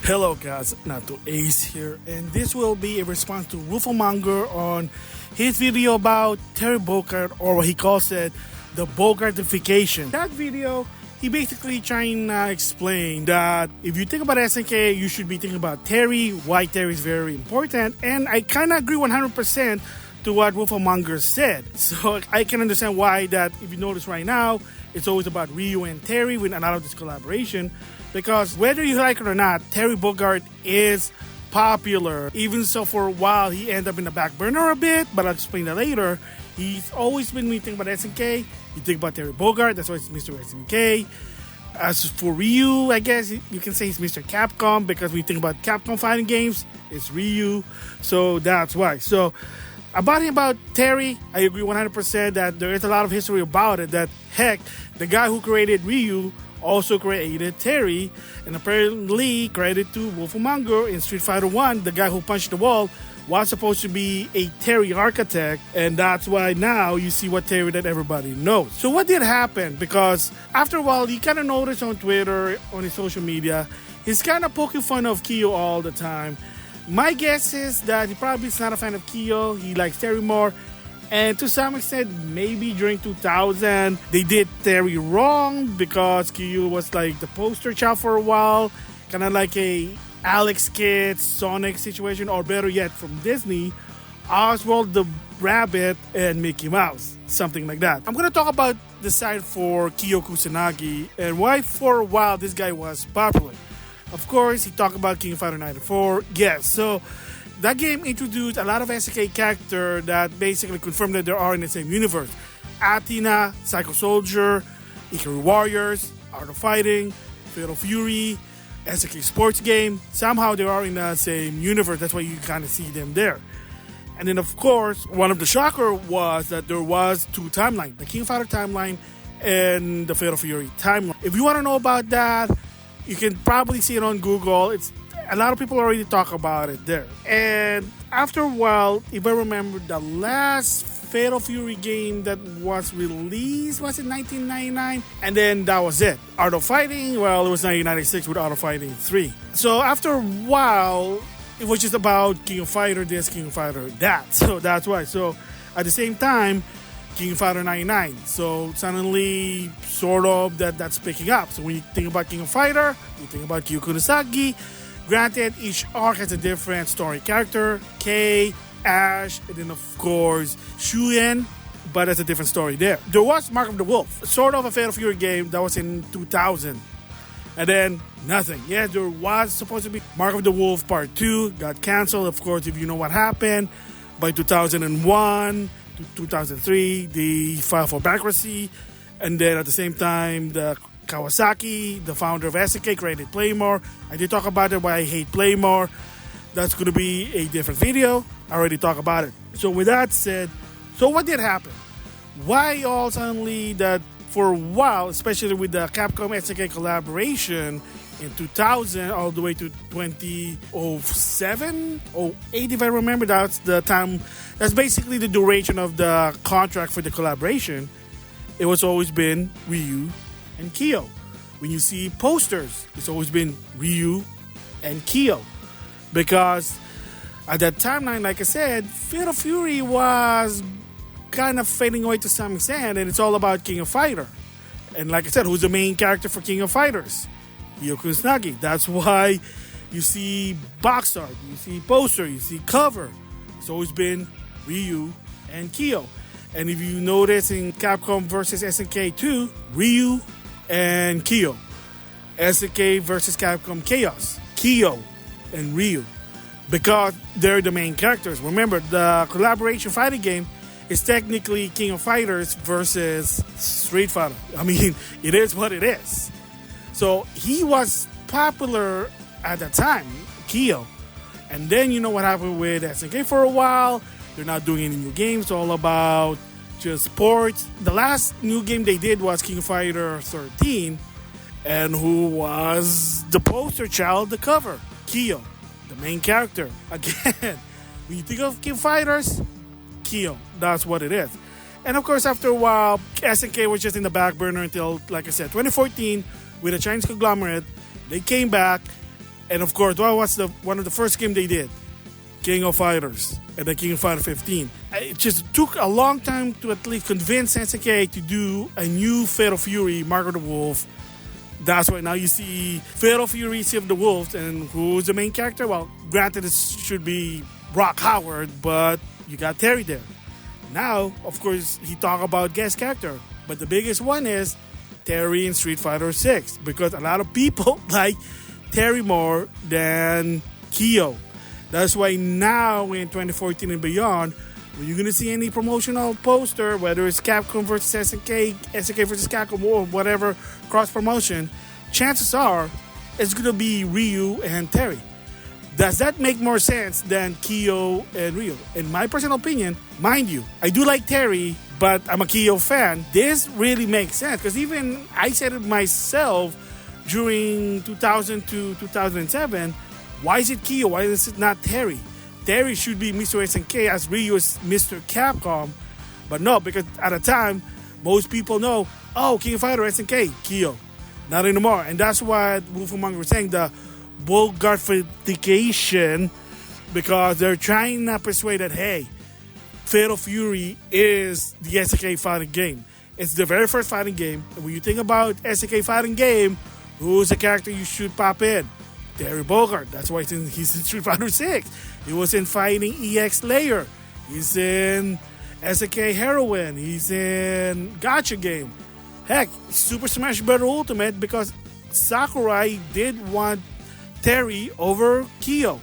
Hello guys, NautoAis here, and this will be a response to rooflemonger on his video about Terry Bogard, or what he calls it, the Bogardification. That video, he basically trying to explain that if you think about SNK, you should be thinking about Terry, why Terry is very important, and I kind of agree 100% to what rooflemonger said. So I can understand why that, if you notice right now, it's always about Ryu and Terry with a lot of this collaboration. Because whether you like it or not, Terry Bogard is popular. Even so, for a while, he ended up in the back burner a bit, but I'll explain that later. He's always been, when you think about SNK, you think about Terry Bogard, that's why it's Mr. SNK. As for Ryu, I guess you can say he's Mr. Capcom, because when you think about Capcom fighting games, it's Ryu. So that's why. So about Terry, I agree 100% that there is a lot of history about it. That, heck, the guy who created Ryu also created Terry, and apparently credited to rooflemonger in Street Fighter 1, the guy who punched the wall was supposed to be a Terry architect, and that's why now you see what Terry that everybody knows. So what did happen? Because after a while, you kind of notice on Twitter, on his social media, he's kind of poking fun of Kyo all the time. My guess is that he probably is not a fan of Kyo, he likes Terry more. And to some extent, maybe during 2000, they did Terry wrong because Kyo was like the poster child for a while. Kind of like a Alex Kidd, Sonic situation, or better yet, from Disney, Oswald the Rabbit and Mickey Mouse. Something like that. I'm going to talk about the side for Kyo Kusanagi and why for a while this guy was popular. Of course, he talked about King of Fighter 94. Yes, so that game introduced a lot of SNK characters that basically confirmed that they are in the same universe. Athena, Psycho Soldier, Ikari Warriors, Art of Fighting, Fatal Fury, SNK Sports Game. Somehow they are in the same universe. That's why you kind of see them there. And then, of course, one of the shocker was that there was two timelines. The King of Fighter timeline and the Fatal Fury timeline. If you want to know about that, you can probably see it on Google. It's a lot of people already talk about it there. And after a while, if I remember, the last Fatal Fury game that was released was in 1999, and then that was it. Art of Fighting, well, it was 1996 with Art of Fighting 3. So after a while, it was just about King of Fighter this, King of Fighter that. So that's why. So at the same time, King of Fighter 99. So suddenly, sort of, that's picking up. So when you think about King of Fighter, you think about Kyo Kusanagi. Granted, each arc has a different story character, Kei, Ash, and then of course Shuyen, but that's a different story there. There was Mark of the Wolf, sort of a Fatal Fury game that was in 2000, and then nothing. Yeah, there was supposed to be Mark of the Wolf Part 2, got cancelled, of course, if you know what happened. By 2001 to 2003, they filed for bankruptcy, and then at the same time, the Kawasaki, the founder of SNK, created Playmore. I did talk about it, why I hate Playmore. That's going to be a different video. I already talked about it. So with that said, so what did happen? Why all suddenly that for a while, especially with the Capcom SNK collaboration in 2000 all the way to 2007, 08 if I remember, that's the time, that's basically the duration of the contract for the collaboration. It was always been Ryu and Kyo. When you see posters, it's always been Ryu and Kyo. Because at that timeline, like I said, Fatal Fury was kind of fading away to some extent, and it's all about King of Fighter. And like I said, who's the main character for King of Fighters? Kyo Kusanagi. That's why you see box art, you see poster, you see cover. It's always been Ryu and Kyo. And if you notice in Capcom vs. SNK 2, Ryu and Kyo. SNK versus Capcom Chaos, Kyo and Ryu, because they're the main characters. Remember, the collaboration fighting game is technically King of Fighters versus Street Fighter. I mean, it is what it is. So he was popular at that time, Kyo. And then you know what happened with SNK for a while. They're not doing any new games, all about just sports. The last new game they did was King of Fighter 13, and who was the poster child, the cover? Kyo, the main character. Again, when you think of King of Fighters, Kyo, that's what it is. And of course, after a while, SNK was just in the back burner until, like I said, 2014, with a Chinese conglomerate, they came back And of course, what was one of the first game they did? King of Fighters and then King of Fighter 15. It just took a long time to at least convince SNK to do a new Fatal Fury, Mark of the Wolf. That's why now you see Fatal Fury, Sea of the Wolves, and who's the main character? Well, granted, it should be Rock Howard, but you got Terry there. Now, of course, he talk about guest character, but the biggest one is Terry in Street Fighter 6, because a lot of people like Terry more than Kyo. That's why now in 2014 and beyond, when you're going to see any promotional poster, whether it's Capcom versus SNK, SNK versus Capcom, or whatever cross promotion, chances are it's going to be Ryu and Terry. Does that make more sense than Kyo and Ryu? In my personal opinion, mind you, I do like Terry, but I'm a Kyo fan. This really makes sense because even I said it myself during 2000 to 2007. Why is it Kyo? Why is it not Terry? Terry should be Mr. SNK as Ryu is Mr. Capcom. But no, because at the time, most people know, oh, King of Fighter, SNK, Kyo. Not anymore. And that's what rooflemonger was saying, the Bogardification, because they're trying to persuade that, hey, Fatal Fury is the SNK fighting game. It's the very first fighting game. And when you think about SNK fighting game, who's the character you should pop in? Terry Bogard. That's why he's in Street Fighter 6. He was in Fighting EX Layer. He's in SNK Heroine. He's in Gacha Game. Heck, Super Smash Bros. Ultimate, because Sakurai did want Terry over Kyo.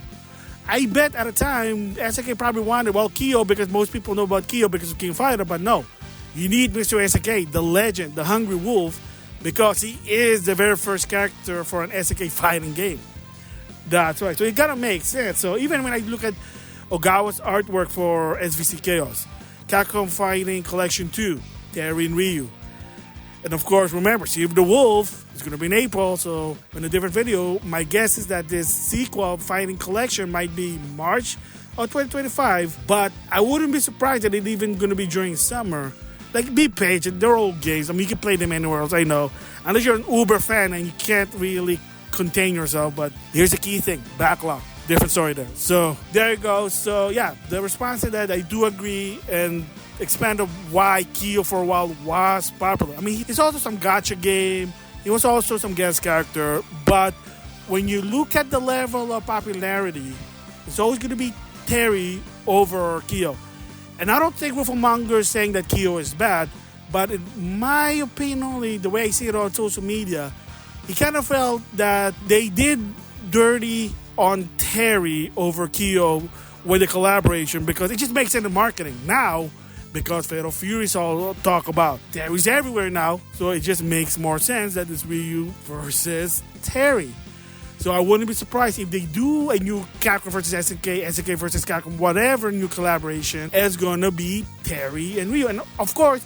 I bet at the time, SNK probably wanted, well, Kyo, because most people know about Kyo because of King of Fighter, but no. You need Mr. SNK, the legend, the Hungry Wolf, because he is the very first character for an SNK fighting game. That's right. So it gotta make sense. So even when I look at Ogawa's artwork for SVC Chaos, Capcom Fighting Collection 2, Terry and Ryu. And of course, remember, Sea of the Wolf is gonna be in April. So in a different video, my guess is that this sequel Fighting Collection might be March of 2025. But I wouldn't be surprised that it's even gonna be during summer. Like, be patient. They're old games. I mean, you can play them anywhere else, I know. Unless you're an Uber fan and you can't really contain yourself, but here's the key thing: backlog. Different story there. So there you go. So yeah, the response to that, I do agree and expand on why Kyo for a while was popular. I mean, he's also some gacha game. He was also some guest character, but when you look at the level of popularity, it's always going to be Terry over Kyo. And I don't think rooflemonger is saying that Kyo is bad, but in my opinion, only the way I see it on social media, he kind of felt that they did dirty on Terry over Kyo with the collaboration because it just makes sense in marketing. Now, because Fatal Fury's all talk about, Terry's everywhere now, so it just makes more sense that it's Ryu versus Terry. So I wouldn't be surprised if they do a new Capcom versus SNK, SNK versus Capcom, whatever new collaboration, it's gonna be Terry and Ryu. And of course,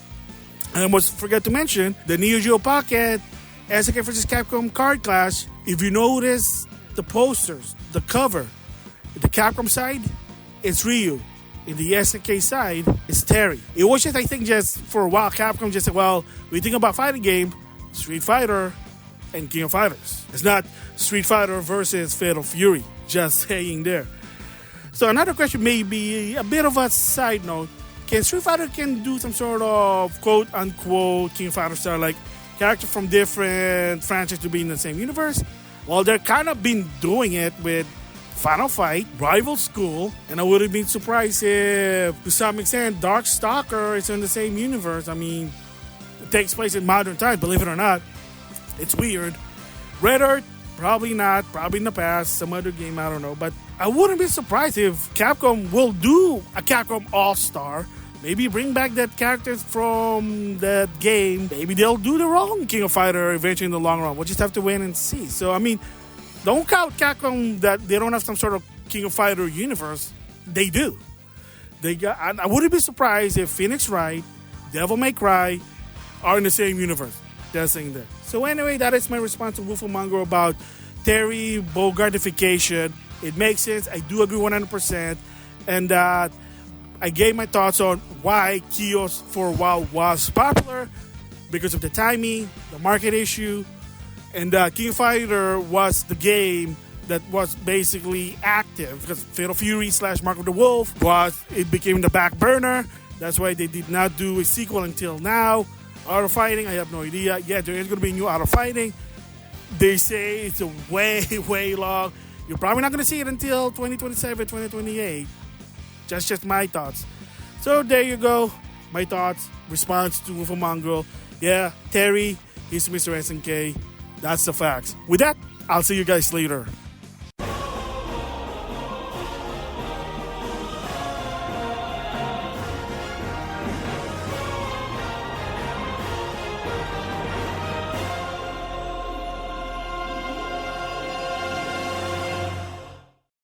I almost forgot to mention the Neo Geo Pocket SNK vs. Capcom card clash. If you notice the posters, the cover, the Capcom side, it's Ryu. In the SNK side, it's Terry. It was just, I think, just for a while, Capcom just said, well, we think about fighting game, Street Fighter and King of Fighters. It's not Street Fighter versus Fatal Fury, just saying there. So another question may be a bit of a side note. Can Street Fighter can do some sort of quote-unquote King of Fighter style, like character from different franchises to be in the same universe? Well, they're kind of been doing it with Final Fight, Rival School, and I wouldn't be surprised if, to some extent, Darkstalker is in the same universe. I mean, it takes place in modern times, believe it or not. It's weird. Red Earth, probably not. Probably in the past, some other game, I don't know. But I wouldn't be surprised if Capcom will do a Capcom All-Star. Maybe bring back that characters from that game. Maybe they'll do their own King of Fighter eventually in the long run. We'll just have to wait and see. So, I mean, don't count Capcom that they don't have some sort of King of Fighter universe. They do. I wouldn't be surprised if Phoenix Wright, Devil May Cry are in the same universe. That's saying that. So anyway, that is my response to rooflemonger about Terry Bogardification. It makes sense. I do agree 100%. And I gave my thoughts on why Kyo's for a while was popular because of the timing, the market issue, and King of Fighter was the game that was basically active because Fatal Fury / Mark of the Wolf it became the back burner. That's why they did not do a sequel until now. Art of Fighting, I have no idea. Yeah, there is going to be a new Art of Fighting. They say it's a way long. You're probably not going to see it until 2027, 2028. Just my thoughts. So there you go. My thoughts, response to rooflemonger. Yeah, Terry, he's Mr. SNK. That's the facts. With that, I'll see you guys later.